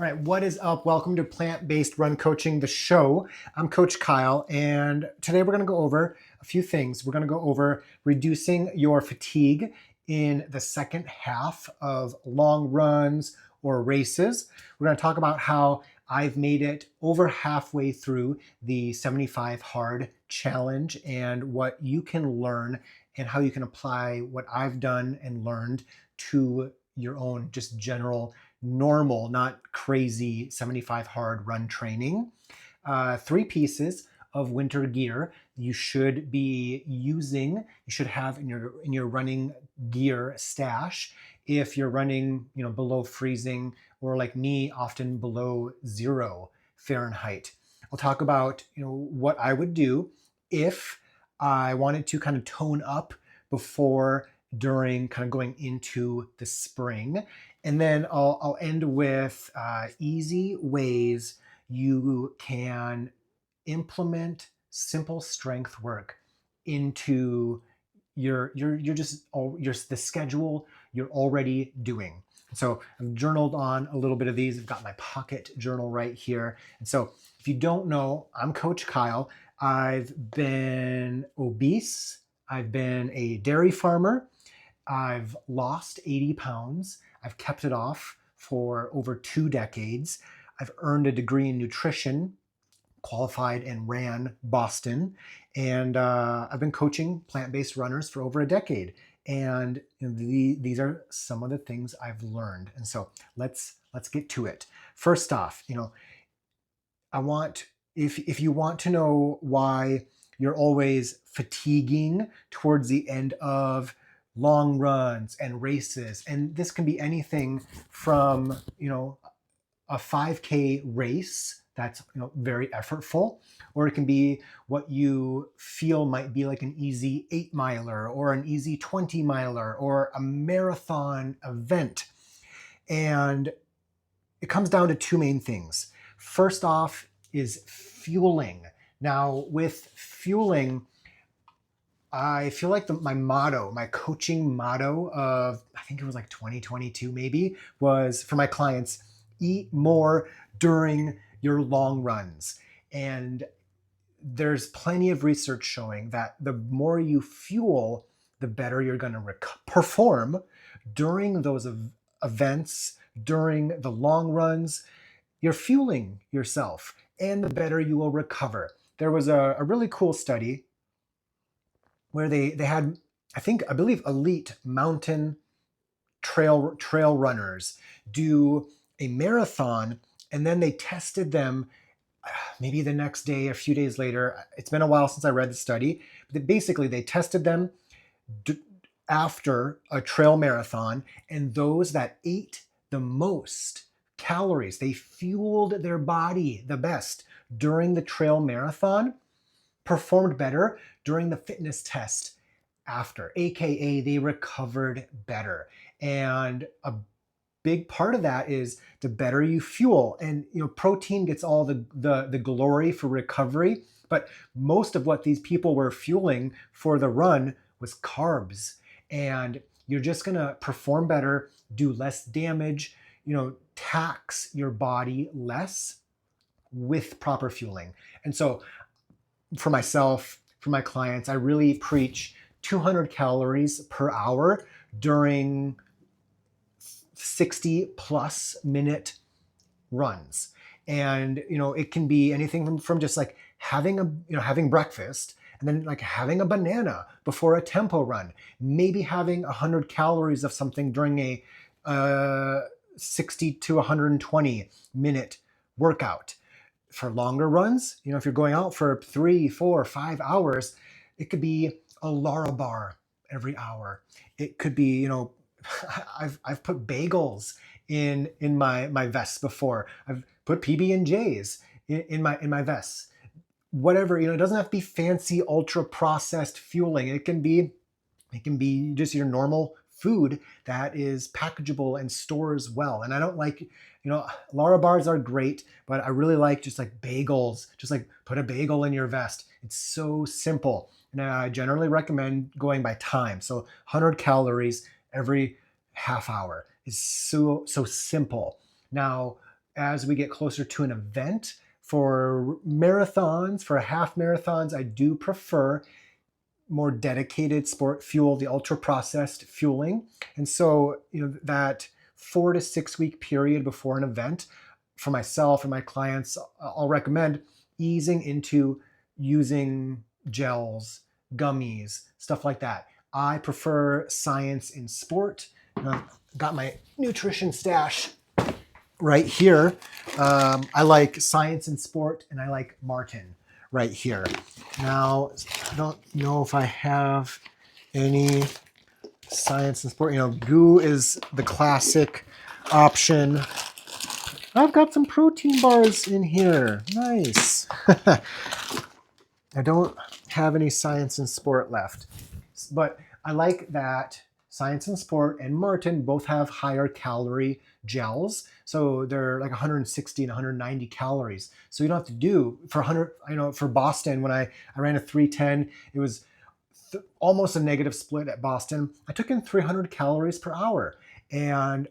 All right, what is up? Welcome to Plant-Based Run Coaching, the show. I'm Coach Kyle, and today we're going to go over a few things. We're going to go over reducing your fatigue in the second half of long runs or races. We're going to talk about how I've made it over halfway through the 75 Hard Challenge and what you can learn and how you can apply what I've done and learned to your own just general normal, not crazy 75 hard run training. Three pieces of winter gear you should be using, you should have in your running gear stash if you're running, below freezing, or like me, often below 0 Fahrenheit. I'll talk about, what I would do if I wanted to kind of tone up before, during, kind of going into the spring. And then I'll end with easy ways you can implement simple strength work into the schedule you're already doing. So I've journaled on a little bit of these. I've got my pocket journal right here. And so if you don't know, I'm Coach Kyle. I've been obese. I've been a dairy farmer. I've lost 80 pounds. I've kept it off for over 2 decades. I've earned a degree in nutrition, qualified and ran Boston, and I've been coaching plant-based runners for over a decade. And these are some of the things I've learned. And so let's get to it. First off, I want, if you want to know why you're always fatiguing towards the end of long runs and races, and this can be anything from a 5K race that's very effortful, or it can be what you feel might be like an easy 8 miler or an easy 20 miler or a marathon event. And it comes down to two main things. First off is fueling. Now with fueling, I feel like my coaching motto of, I think it was like 2022 maybe, was for my clients: eat more during your long runs. And there's plenty of research showing that the more you fuel, the better you're going to perform during those events, during the long runs. You're fueling yourself, and the better you will recover. There was a really cool study where they had, I believe, elite mountain trail runners do a marathon, and then they tested them maybe the next day, a few days later. It's been a while since I read the study, but basically they tested them after a trail marathon, and those that ate the most calories, they fueled their body the best during the trail marathon, performed better during the fitness test after, aka they recovered better. And a big part of that is the better you fuel. And protein gets all the glory for recovery, but most of what these people were fueling for the run was carbs. And you're just gonna perform better, do less damage, tax your body less with proper fueling. And so for myself, for my clients, I really preach 200 calories per hour during 60 plus minute runs. And it can be anything from just like having breakfast, and then like having a banana before a tempo run, maybe having 100 calories of something during a 60 to 120 minute workout. For longer runs, if you're going out for 3, 4, 5 hours, it could be a Larabar every hour. It could be, I've put bagels in my vests before. I've put PB&Js in my vests. Whatever, it doesn't have to be fancy ultra processed fueling. It can be just your normal food that is packageable and stores well. And I don't like, Larabars are great, but I really like just like bagels. Just like put a bagel in your vest. It's so simple. And I generally recommend going by time. So 100 calories every half hour is so simple. Now, as we get closer to an event. For marathons, for half marathons, I do prefer more dedicated sport fuel, the ultra processed fueling. And so, that 4 to 6 week period before an event, for myself and my clients, I'll recommend easing into using gels, gummies, stuff like that. I prefer Science in Sport. I've got my nutrition stash right here. I like Science in Sport, and I like Maurten right here. Now, I don't know if I have any Science in Sport. GU is the classic option. I've got some protein bars in here. Nice. I don't have any Science in Sport left, but I like that Science in Sport and Maurten both have higher calorie gels. So they're like 160 and 190 calories. So you don't have to do for 100, for Boston, when I ran a 310, it was almost a negative split at Boston. I took in 300 calories per hour. And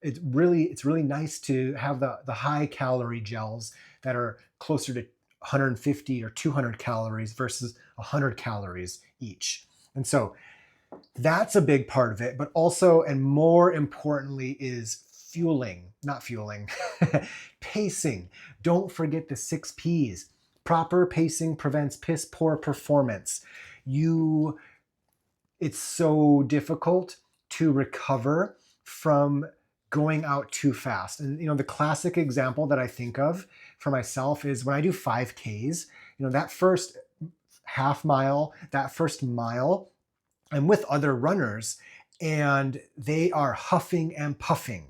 it's really nice to have the high calorie gels that are closer to 150 or 200 calories versus 100 calories each. And so that's a big part of it, but also, and more importantly, is pacing. Don't forget the 6 P's. Proper pacing prevents piss poor performance. It's so difficult to recover from going out too fast. And the classic example that I think of for myself is when I do 5Ks, that first half mile, that first mile, I'm with other runners and they are huffing and puffing.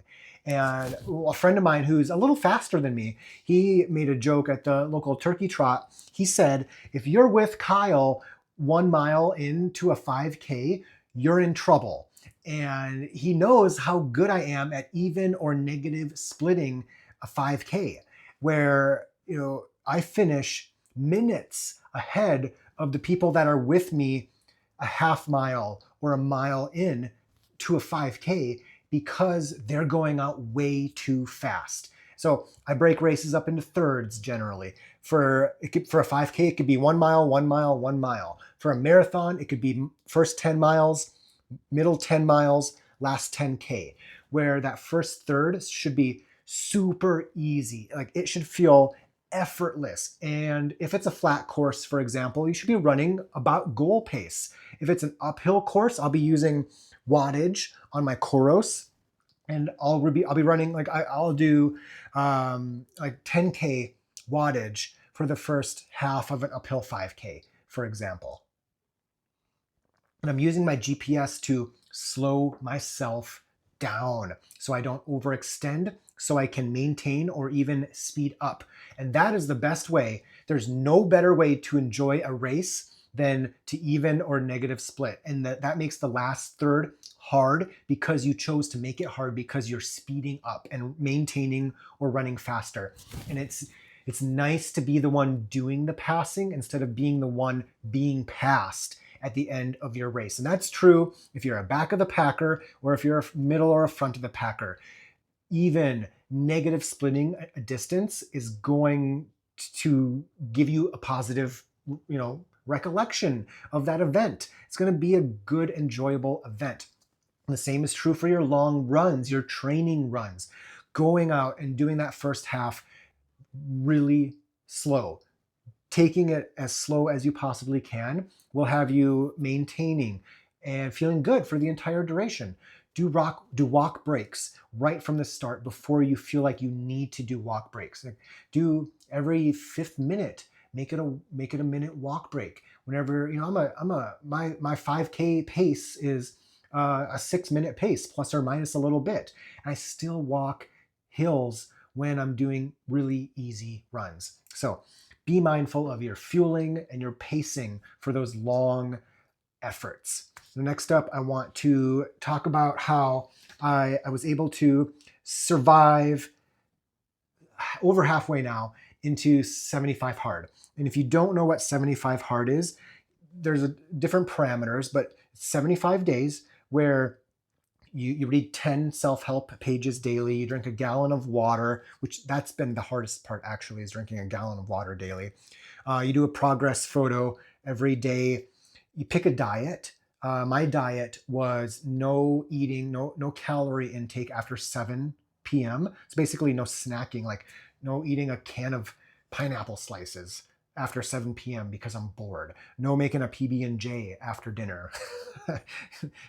And a friend of mine who's a little faster than me, he made a joke at the local turkey trot. He said, if you're with Kyle 1 mile into a 5K, you're in trouble. And he knows how good I am at even or negative splitting a 5K, where I finish minutes ahead of the people that are with me a half mile or a mile in to a 5K because they're going out way too fast. So I break races up into thirds generally. For a 5K, it could be 1 mile, 1 mile, 1 mile. For a marathon, it could be first 10 miles, middle 10 miles, last 10K, where that first third should be super easy. Like, it should feel effortless. And if it's a flat course, for example, you should be running about goal pace. If it's an uphill course, I'll be using wattage on my Coros, and I'll be running, like, I'll do like 10K wattage for the first half of an uphill 5K, for example. And I'm using my GPS to slow myself down so I don't overextend, so I can maintain or even speed up. And that is the best way. There's no better way to enjoy a race than to even or negative split. And that makes the last third hard because you chose to make it hard because you're speeding up and maintaining or running faster. And it's nice to be the one doing the passing instead of being the one being passed at the end of your race. And that's true if you're a back of the packer or if you're a middle or a front of the packer. Even negative splitting a distance is going to give you a positive, recollection of that event. It's going to be a good, enjoyable event. And the same is true for your long runs, your training runs. Going out and doing that first half really slow. Taking it as slow as you possibly can will have you maintaining and feeling good for the entire duration. Do walk breaks right from the start before you feel like you need to do walk breaks. Like, do every 5th minute, make it a minute walk break. Whenever, my 5K pace is a 6-minute pace, plus or minus a little bit. And I still walk hills when I'm doing really easy runs. So be mindful of your fueling and your pacing for those long efforts. So next up, I want to talk about how I was able to survive over halfway now into 75 hard. And if you don't know what 75 hard is, there's different parameters, but 75 days where You read 10 self-help pages daily. You drink a gallon of water, which that's been the hardest part actually, is drinking a gallon of water daily. You do a progress photo every day. You pick a diet. My diet was no eating, no calorie intake after 7 p.m. It's basically no snacking, like no eating a can of pineapple slices after 7 p.m. because I'm bored. No making a PB&J after dinner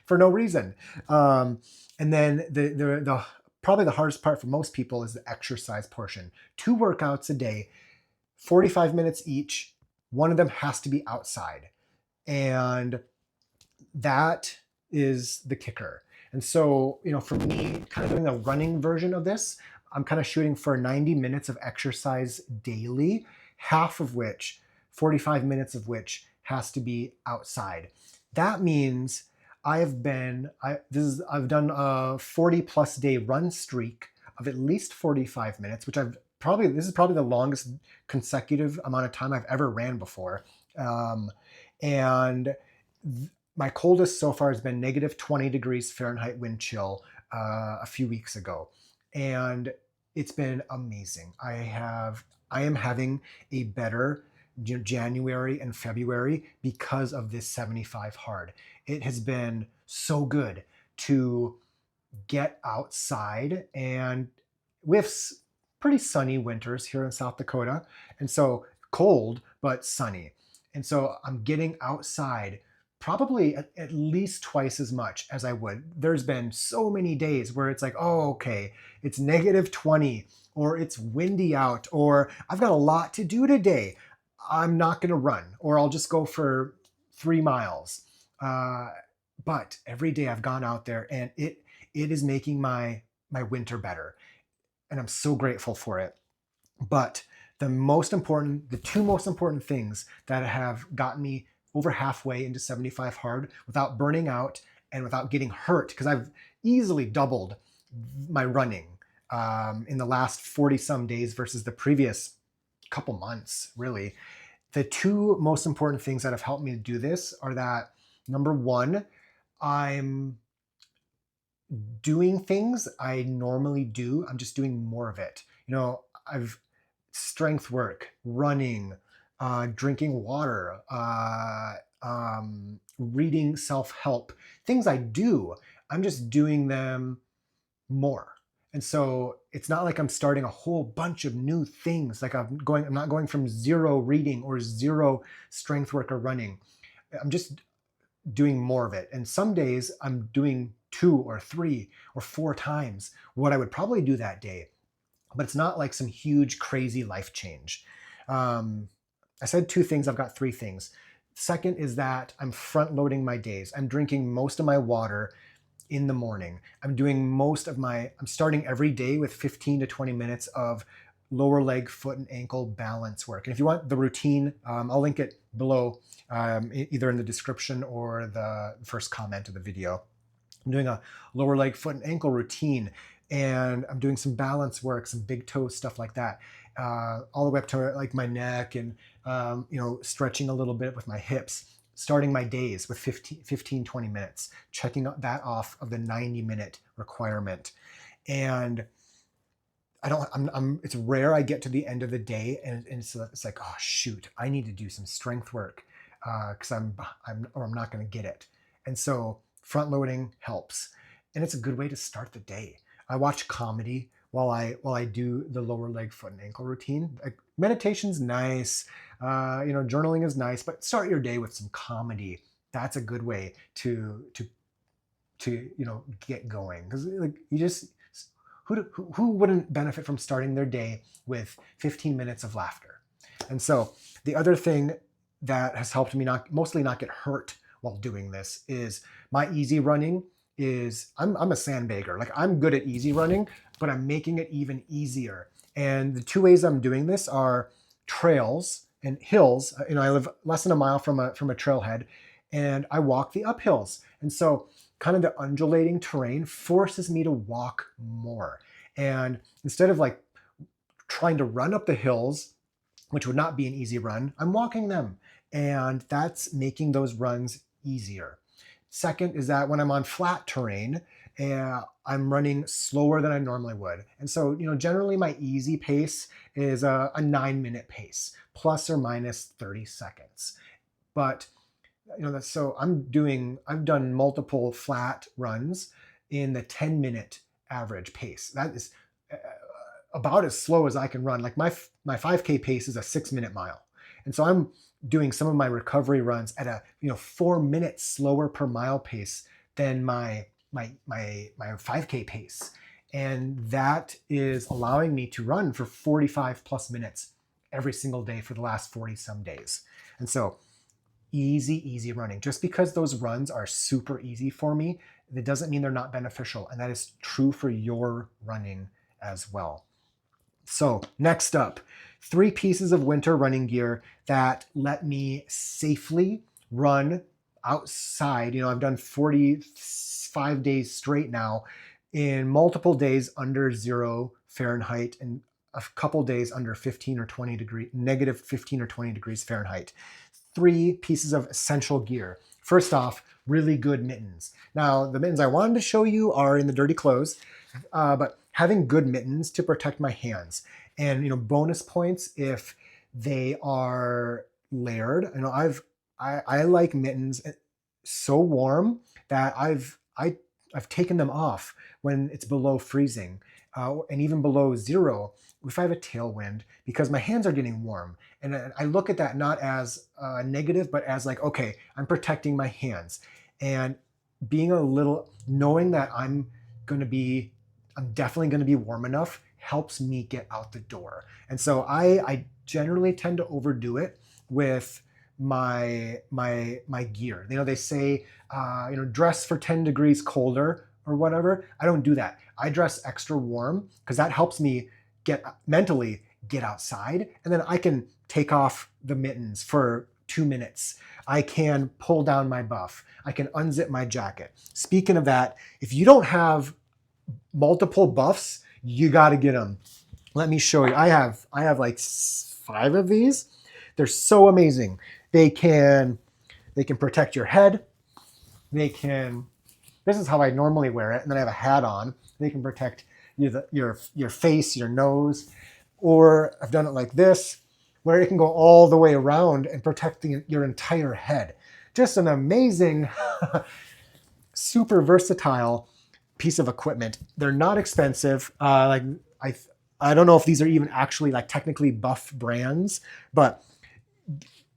for no reason. And then the probably the hardest part for most people is the exercise portion. 2 workouts a day, 45 minutes each. One of them has to be outside. And that is the kicker. And so, for me, kind of doing a running version of this, I'm kind of shooting for 90 minutes of exercise daily, half of which, 45 minutes of which, has to be outside. That means I've done a 40 plus day run streak of at least 45 minutes, which this is probably the longest consecutive amount of time I've ever ran before. And my coldest so far has been negative 20 degrees Fahrenheit wind chill a few weeks ago. And it's been amazing. I am having a better January and February because of this 75 hard. It has been so good to get outside, and we have pretty sunny winters here in South Dakota. And so cold, but sunny. And so I'm getting outside probably at least twice as much as I would. There's been so many days where it's like, oh, okay, it's negative 20, or it's windy out, or I've got a lot to do today. I'm not going to run, or I'll just go for 3 miles. But every day I've gone out there, and it is making my winter better. And I'm so grateful for it. But the two most important things that have gotten me over halfway into 75 hard without burning out and without getting hurt, because I've easily doubled my running in the last 40 some days versus the previous couple months, really. The 2 most important things that have helped me do this are that, number 1, I'm doing things I normally do. I'm just doing more of it. I've strength work, running, drinking water, reading self-help, things I do. I'm just doing them more. And so it's not like I'm starting a whole bunch of new things. Like I'm not going from 0 reading or 0 strength work or running. I'm just doing more of it. And some days I'm doing 2 or 3 or 4 times what I would probably do that day. But it's not like some huge, crazy life change. I said 2 things, I've got 3 things. Second is that I'm front loading my days. I'm drinking most of my water in the morning. I'm starting every day with 15 to 20 minutes of lower leg, foot, and ankle balance work. And if you want the routine, I'll link it below, either in the description or the first comment of the video. I'm doing a lower leg, foot, and ankle routine, and I'm doing some balance work, some big toe stuff like that, all the way up to like my neck, and stretching a little bit with my hips. Starting my days with 15, 20 minutes, checking that off of the 90-minute requirement. And it's rare I get to the end of the day and it's like, oh shoot, I need to do some strength work because I'm not going to get it. And so front loading helps, and it's a good way to start the day. I watch comedy while I do the lower leg, foot, and ankle routine. Like, meditation's nice, journaling is nice, but start your day with some comedy. That's a good way to get going, because who wouldn't benefit from starting their day with 15 minutes of laughter? And so the other thing that has helped me mostly not get hurt while doing this is my easy running. I'm a sandbagger. Like, I'm good at easy running, but I'm making it even easier. And the 2 ways I'm doing this are trails and hills. I live less than a mile from a trailhead, and I walk the uphills. And so kind of the undulating terrain forces me to walk more. And instead of like trying to run up the hills, which would not be an easy run, I'm walking them. And that's making those runs easier. Second is that when I'm on flat terrain I'm running slower than I normally would. And so, generally my easy pace is a 9-minute pace, plus or minus 30 seconds. But, so I've done multiple flat runs in the 10-minute average pace. That is about as slow as I can run. Like my 5K pace is a 6-minute mile. And so I'm doing some of my recovery runs at a 4 minutes slower per mile pace than my 5K pace. And that is allowing me to run for 45 plus minutes every single day for the last 40 some days. And so easy running. Just because those runs are super easy for me, that doesn't mean they're not beneficial. And that is true for your running as well. So next up, 3 pieces of winter running gear that let me safely run outside. I've done 45 days straight now in multiple days under 0 Fahrenheit and a couple days under 15 or 20 degrees, negative 15 or 20 degrees Fahrenheit. 3 pieces of essential gear. First off, really good mittens. Now, the mittens I wanted to show you are in the dirty clothes, but having good mittens to protect my hands. And bonus points if they are layered. I like mittens so warm that I've taken them off when it's below freezing, and even below 0 if I have a tailwind, because my hands are getting warm. And I look at that not as negative, but as like, okay, I'm protecting my hands. And knowing that I'm definitely going to be warm enough helps me get out the door. And so I generally tend to overdo it with my gear. They say, dress for 10 degrees colder or whatever. I don't do that. I dress extra warm because that helps me mentally get outside, and then I can take off the mittens for 2 minutes. I can pull down my buff. I can unzip my jacket. Speaking of that, if you don't have multiple buffs, you got to get them. Let me show you. I have like 5 of these. They're so amazing. They can protect your head. This is how I normally wear it, and then I have a hat on. They can protect your face, your nose, or I've done it like this, where it can go all the way around and protect your entire head. Just an amazing, super versatile piece of equipment. They're not expensive. I don't know if these are even actually like technically buff brands, but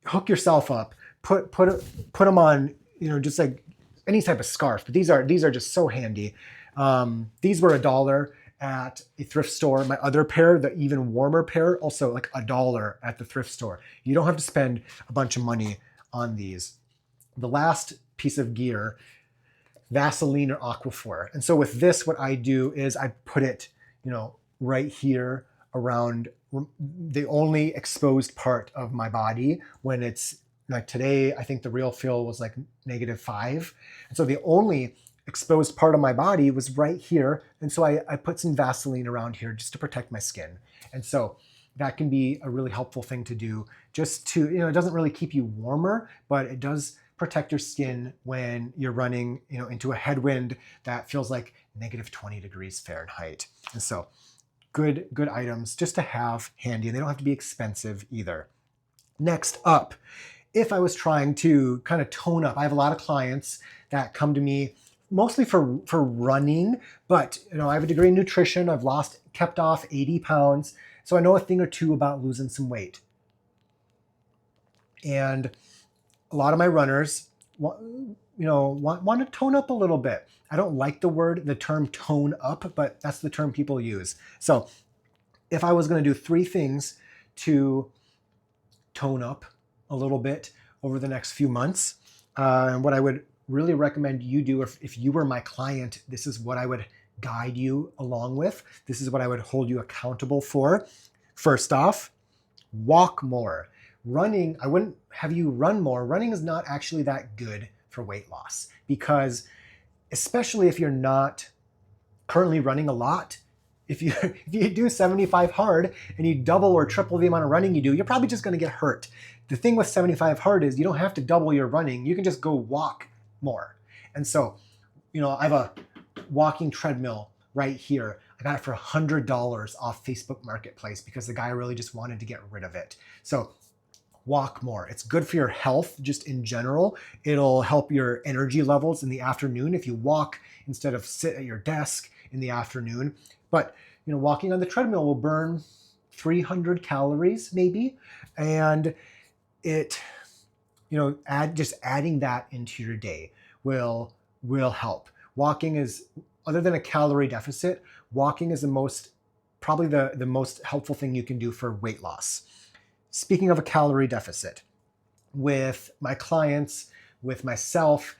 hook yourself up, put them on, just like any type of scarf. But these are just so handy. These were $1 at a thrift store. My other pair, the even warmer pair, also like $1 at the thrift store. You don't have to spend a bunch of money on these. The last piece of gear, Vaseline or Aquaphor. And so with this, what I do is I put it, right here around the only exposed part of my body when it's like today. I think the real feel was like -5. And so the only exposed part of my body was right here. And so I put some Vaseline around here just to protect my skin. And so that can be a really helpful thing to do, just to, it doesn't really keep you warmer, but it does protect your skin when you're running, into a headwind that feels like -20 degrees Fahrenheit. And so good items just to have handy, and they don't have to be expensive either. Next up, if I was trying to kind of tone up, I have a lot of clients that come to me mostly for running, but I have a degree in nutrition. I've kept off 80 pounds. So I know a thing or two about losing some weight. And a lot of my runners want to tone up a little bit. I don't like the term tone up, but that's the term people use. So if I was going to do 3 things to tone up a little bit over the next few months, and what I would really recommend you do, if you were my client, this is what I would guide you along with. This is what I would hold you accountable for. First off, walk more. Running, I wouldn't have you run more. Running is not actually that good for weight loss, because especially if you're not currently running a lot, if you do 75 hard and you double or triple the amount of running you do, you're probably just going to get hurt. The thing with 75 hard is you don't have to double your running. You can just go walk more. And so, I have walking treadmill right here. I got it for $100 off Facebook Marketplace because the guy really just wanted to get rid of it. So walk more. It's good for your health just in general. It'll help your energy levels in the afternoon if you walk instead of sit at your desk in the afternoon. But walking on the treadmill will burn 300 calories maybe, and it adding that into your day will help. Walking is, other than a calorie deficit, walking is probably the most helpful thing you can do for weight loss. Speaking of a calorie deficit, with my clients, with myself,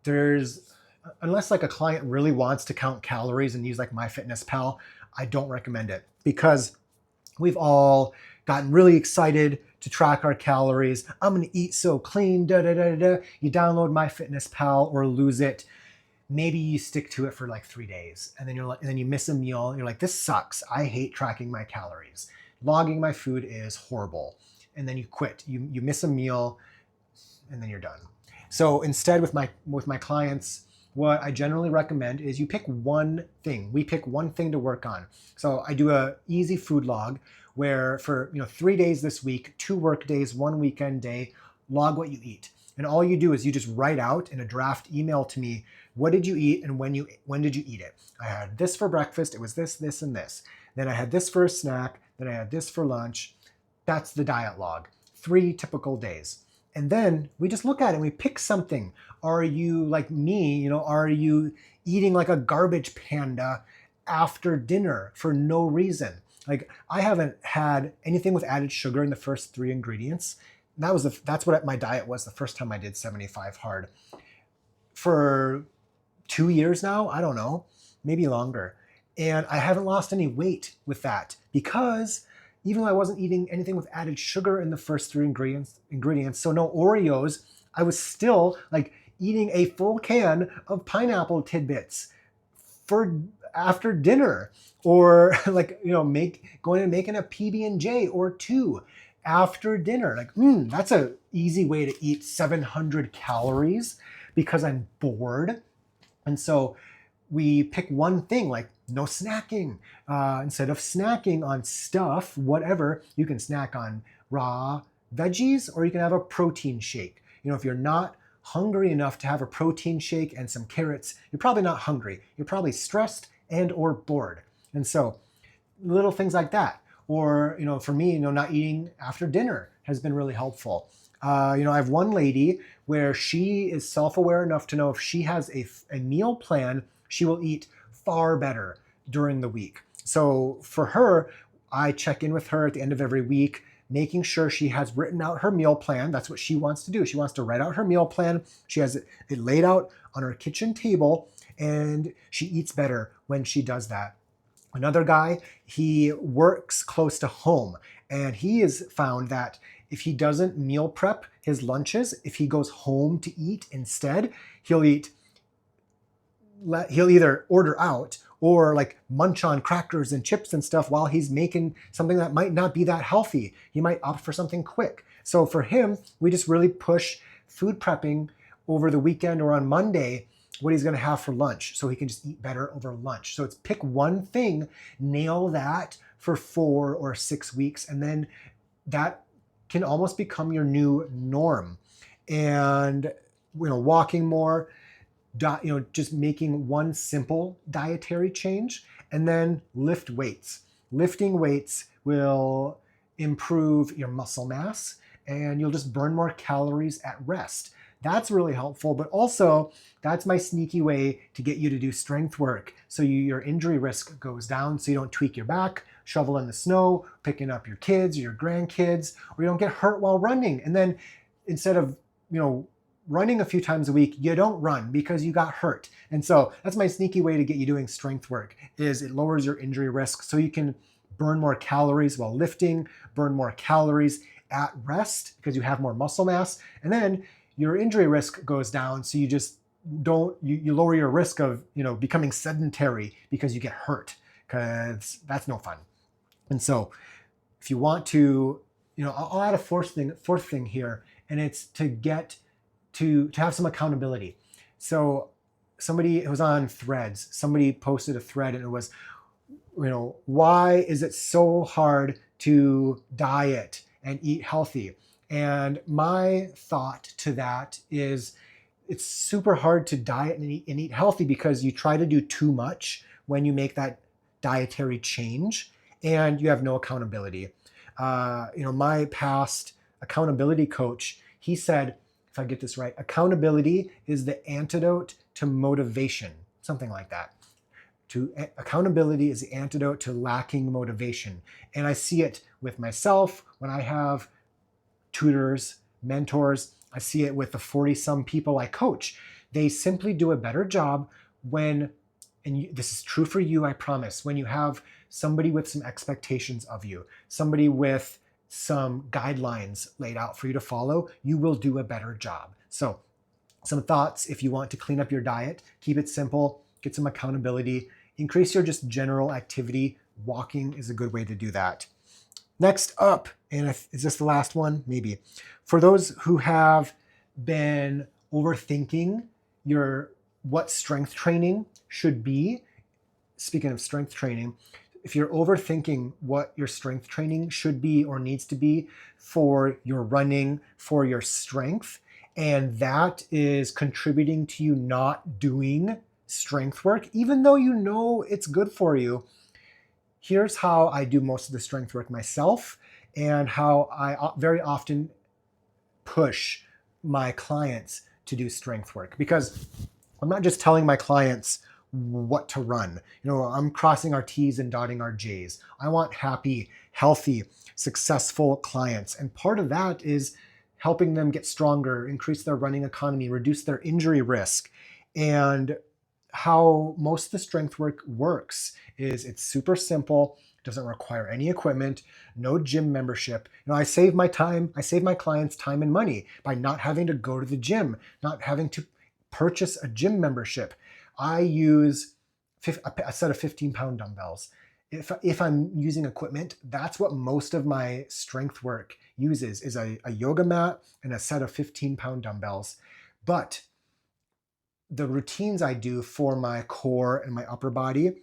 unless like a client really wants to count calories and use like MyFitnessPal, I don't recommend it, because we've all gotten really excited to track our calories. I'm gonna eat so clean, da da da da. You download MyFitnessPal or lose it. Maybe you stick to it for like 3 days, and then you miss a meal. And you're like, this sucks. I hate tracking my calories. Logging my food is horrible. And then you quit. You miss a meal, and then you're done. So instead, with my clients, what I generally recommend is you pick one thing. We pick one thing to work on. So I do a easy food log where for 3 days this week, 2 work days, 1 weekend day, log what you eat. And all you do is you just write out in a draft email to me, what did you eat and when did you eat it? I had this for breakfast, it was this, this, and this. Then I had this for a snack, then I had this for lunch. That's the diet log. 3 typical days. And then we just look at it and we pick something. Are you like me, are you eating like a garbage panda after dinner for no reason? Like, I haven't had anything with added sugar in the first 3 ingredients. That's what my diet was the first time I did 75 hard. For 2 years now, I don't know, maybe longer. And I haven't lost any weight with that, because even though I wasn't eating anything with added sugar in the first 3 ingredients, so no Oreos, I was still like eating a full can of pineapple tidbits for after dinner, or like going and making a PB&J or 2 after dinner. Like, that's a easy way to eat 700 calories because I'm bored. And so we pick one thing, like no snacking. Instead of snacking on stuff, whatever, you can snack on raw veggies, or you can have a protein shake. If you're not hungry enough to have a protein shake and some carrots, you're probably not hungry. You're probably stressed and or bored. And so little things like that. Or, for me, not eating after dinner has been really helpful. I have one lady where she is self-aware enough to know if she has a meal plan, she will eat far better during the week. So for her, I check in with her at the end of every week, making sure she has written out her meal plan. That's what she wants to do. She wants to write out her meal plan. She has it laid out on her kitchen table, and she eats better when she does that. Another guy, he works close to home, and he has found that if he doesn't meal prep his lunches, if he goes home to eat instead, he'll either order out or like munch on crackers and chips and stuff while he's making something that might not be that healthy. He might opt for something quick. So for him, we just really push food prepping over the weekend or on Monday, what he's going to have for lunch, so he can just eat better over lunch. So it's pick one thing, nail that for 4 or 6 weeks, and then that can almost become your new norm. And walking more, just making one simple dietary change, and then lift weights. Lifting weights will improve your muscle mass, and you'll just burn more calories at rest. That's really helpful, but also that's my sneaky way to get you to do strength work, so your injury risk goes down, so you don't tweak your back, shovel in the snow, picking up your kids or your grandkids, or you don't get hurt while running. And then instead of running a few times a week, you don't run because you got hurt. And so that's my sneaky way to get you doing strength work, is it lowers your injury risk, so you can burn more calories while lifting, burn more calories at rest because you have more muscle mass, and then your injury risk goes down, so you just you lower your risk of becoming sedentary because you get hurt, because that's no fun. And so if you want to, I'll add a fourth thing here, and it's to get to have some accountability. So somebody, it was on Threads, somebody posted a thread and it was, why is it so hard to diet and eat healthy? And my thought to that is it's super hard to diet and eat healthy because you try to do too much when you make that dietary change and you have no accountability. My past accountability coach, he said, if I get this right, accountability is the antidote to motivation, something like that. Accountability is the antidote to lacking motivation. And I see it with myself when I have tutors, mentors. I see it with the 40-some people I coach. They simply do a better job when, this is true for you, I promise, when you have somebody with some expectations of you, somebody with some guidelines laid out for you to follow, you will do a better job. So some thoughts if you want to clean up your diet, keep it simple, get some accountability, increase your just general activity. Walking is a good way to do that. Next up, and is this the last one? Maybe. For those who have been overthinking what strength training should be, speaking of strength training, if you're overthinking what your strength training should be or needs to be for your running, for your strength, and that is contributing to you not doing strength work, even though you know it's good for you, here's how I do most of the strength work myself and how I very often push my clients to do strength work, because I'm not just telling my clients what to run. I'm crossing our T's and dotting our J's. I want happy, healthy, successful clients. And part of that is helping them get stronger, increase their running economy, reduce their injury risk. And how most of the strength work works is it's super simple, doesn't require any equipment, no gym membership. I save my time, I save my clients time and money by not having to go to the gym, not having to purchase a gym membership. I use a set of 15-pound dumbbells. If I'm using equipment, that's what most of my strength work uses, is a yoga mat and a set of 15-pound dumbbells. But the routines I do for my core and my upper body,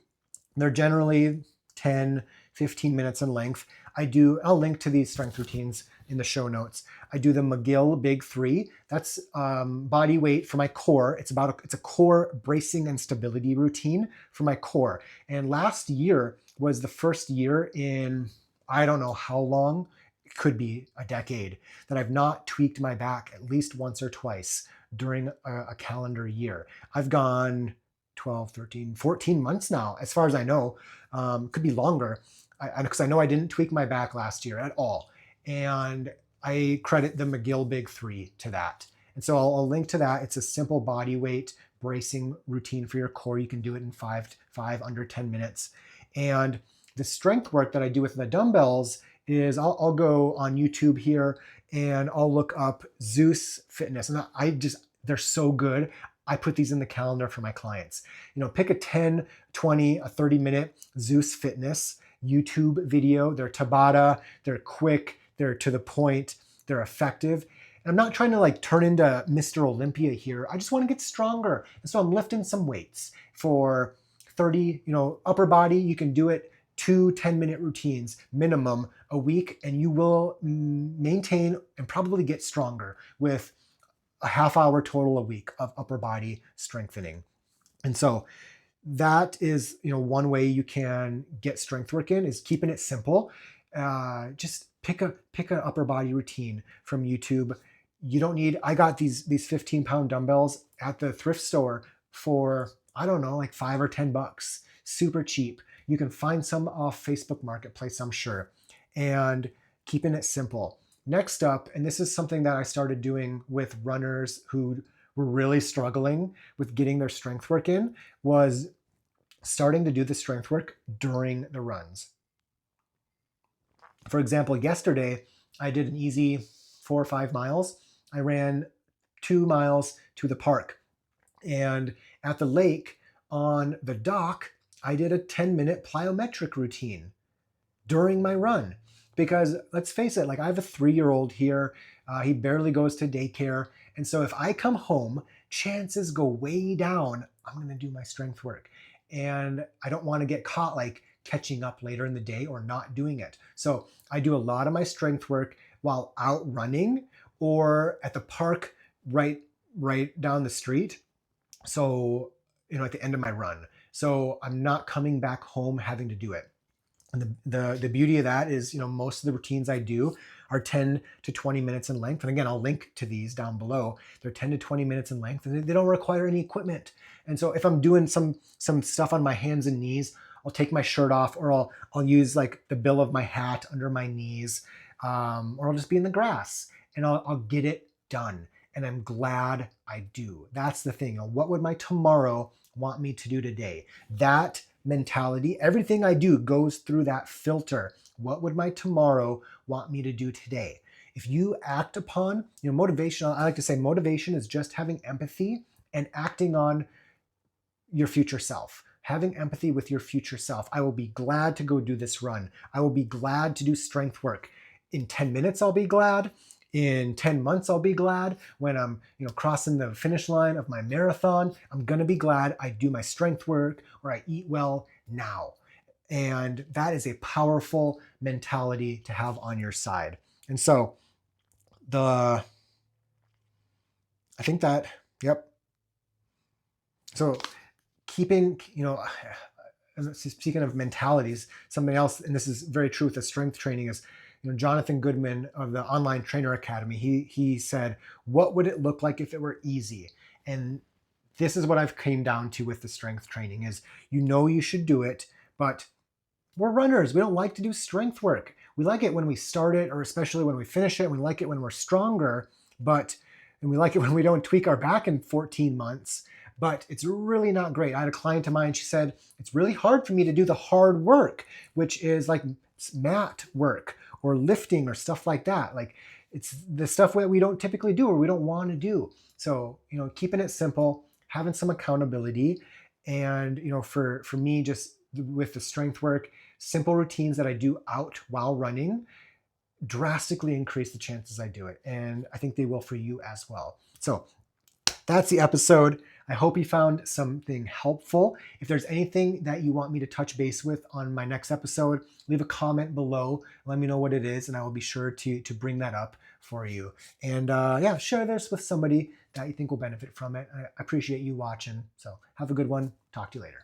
they're generally 10, 15 minutes in length. I'll link to these strength routines in the show notes. I do the McGill Big 3. That's body weight for my core. It's a core bracing and stability routine for my core. And last year was the first year in, I don't know how long, it could be a decade, that I've not tweaked my back at least once or twice during a calendar year. I've gone 12, 13, 14 months now, as far as I know. Could be longer, because I know I didn't tweak my back last year at all. And I credit the McGill Big 3 to that. And so I'll link to that. It's a simple body weight bracing routine for your core. You can do it in five under 10 minutes. And the strength work that I do with the dumbbells is I'll go on YouTube here and I'll look up Zeus Fitness. And they're so good. I put these in the calendar for my clients. Pick a 10, 20, a 30-minute Zeus Fitness YouTube video. They're Tabata, they're quick, they're to the point, they're effective. And I'm not trying to turn into Mr. Olympia here. I just want to get stronger. And so I'm lifting some weights for 30, upper body. You can do it 2 10-minute routines minimum a week, and you will maintain and probably get stronger with a half hour total a week of upper body strengthening. And so that is, one way you can get strength work in, is keeping it simple. Just pick an upper body routine from YouTube. You don't need, I got these 15-pound dumbbells at the thrift store for, I don't know, like $5 or $10, super cheap. You can find some off Facebook Marketplace, I'm sure, and keeping it simple. Next up, and this is something that I started doing with runners who were really struggling with getting their strength work in, was starting to do the strength work during the runs. For example, yesterday, I did an easy 4 or 5 miles. I ran 2 miles to the park. And at the lake on the dock, I did a 10-minute plyometric routine during my run. Because let's face it, I have a 3-year-old here. He barely goes to daycare. And so if I come home, chances go way down. I'm going to do my strength work. And I don't want to get caught like catching up later in the day or not doing it. So I do a lot of my strength work while out running or at the park right down the street. So, at the end of my run. So I'm not coming back home having to do it. And the beauty of that is, most of the routines I do are 10 to 20 minutes in length. And again, I'll link to these down below. They're 10 to 20 minutes in length and they don't require any equipment. And so if I'm doing some stuff on my hands and knees, I'll take my shirt off, or I'll use like the bill of my hat under my knees, or I'll just be in the grass and I'll get it done. And I'm glad I do. That's the thing. What would my tomorrow want me to do today? That mentality, everything I do goes through that filter. What would my tomorrow want me to do today? If you act upon, motivation, I like to say motivation is just having empathy and acting on your future self. Having empathy with your future self. I will be glad to go do this run. I will be glad to do strength work. In 10 minutes, I'll be glad. In 10 months, I'll be glad. When I'm, crossing the finish line of my marathon, I'm going to be glad I do my strength work or I eat well now. And that is a powerful mentality to have on your side. And so I think that, yep. So keeping, speaking of mentalities, something else, and this is very true with the strength training, is Jonathan Goodman of the Online Trainer Academy, he said, what would it look like if it were easy? And this is what I've came down to with the strength training is, you should do it, but we're runners. We don't like to do strength work. We like it when we start it, or especially when we finish it. We like it when we're stronger, and we like it when we don't tweak our back in 14 months, but it's really not great. I had a client of mine, she said, it's really hard for me to do the hard work, which is like mat work or lifting or stuff like that. Like it's the stuff that we don't typically do or we don't want to do. So, keeping it simple, having some accountability, and, for me, just with the strength work, simple routines that I do out while running drastically increase the chances I do it. And I think they will for you as well. So that's the episode. I hope you found something helpful. If there's anything that you want me to touch base with on my next episode, leave a comment below. Let me know what it is, and I will be sure to bring that up for you. And share this with somebody that you think will benefit from it. I appreciate you watching. So have a good one. Talk to you later.